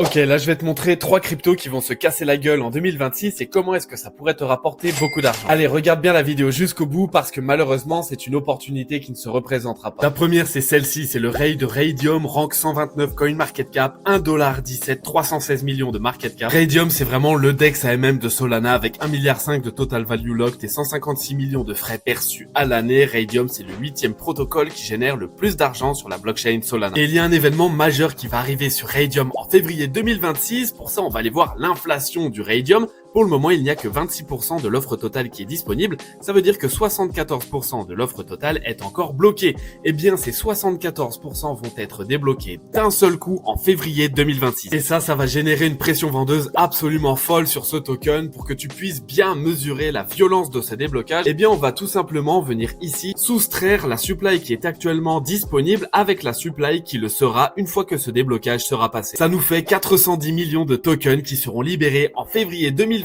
Ok, là je vais te montrer 3 cryptos qui vont se casser la gueule en 2026 et comment est-ce que ça pourrait te rapporter beaucoup d'argent. Allez, regarde bien la vidéo jusqu'au bout parce que malheureusement c'est une opportunité qui ne se représentera pas. La première c'est celle-ci, c'est le Ray de Raydium, rank 129 CoinMarketCap, 1,17$, 316 millions de market cap. Raydium c'est vraiment le DEX AMM de Solana avec 1,5 milliard de total value locked et 156 millions de frais perçus à l'année. Raydium c'est le 8e protocole qui génère le plus d'argent sur la blockchain Solana. Et il y a un événement majeur qui va arriver sur Raydium en février 2026. Pour ça, on va aller voir l'inflation du Raydium. Pour le moment, il n'y a que 26% de l'offre totale qui est disponible. Ça veut dire que 74% de l'offre totale est encore bloquée. Eh bien, ces 74% vont être débloqués d'un seul coup en février 2026. Et ça va générer une pression vendeuse absolument folle sur ce token. Pour que tu puisses bien mesurer la violence de ce déblocage, eh bien, on va tout simplement venir ici soustraire la supply qui est actuellement disponible avec la supply qui le sera une fois que ce déblocage sera passé. Ça nous fait 410 millions de tokens qui seront libérés en février 2026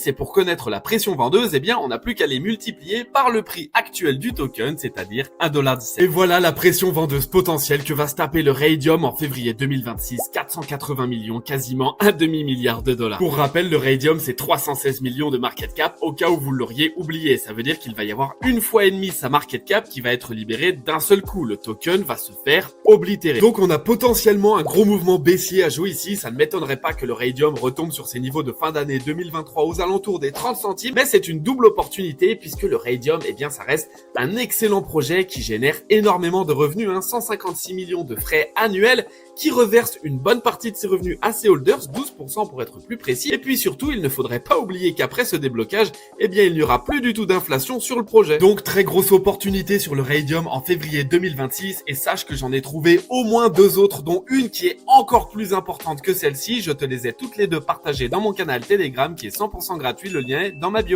et pour connaître la pression vendeuse, eh bien, on n'a plus qu'à les multiplier par le prix actuel du token, c'est-à-dire 1,17$. Et voilà la pression vendeuse potentielle que va se taper le Raydium en février 2026, 480 millions, quasiment un demi-milliard de dollars. Pour rappel, le Raydium, c'est 316 millions de market cap, au cas où vous l'auriez oublié. Ça veut dire qu'il va y avoir une fois et demie sa market cap qui va être libérée d'un seul coup. Le token va se faire oblitérer. Donc, on a potentiellement un gros mouvement baissier à jouer ici. Ça ne m'étonnerait pas que le Raydium retombe sur ses niveaux de fin d'année 2023 aux alentours des 30 centimes, mais c'est une double opportunité puisque le Raydium, eh bien, ça reste un excellent projet qui génère énormément de revenus, 156 millions de frais annuels, qui reverse une bonne partie de ses revenus à ses holders, 12% pour être plus précis. Et puis surtout, il ne faudrait pas oublier qu'après ce déblocage, eh bien, il n'y aura plus du tout d'inflation sur le projet. Donc, très grosse opportunité sur le Raydium en février 2026 et sache que j'en ai trouvé au moins 2 autres, dont une qui est encore plus importante que celle-ci. Je te les ai toutes les deux partagées dans mon canal Telegram qui est 100% gratuit. Le lien est dans ma bio.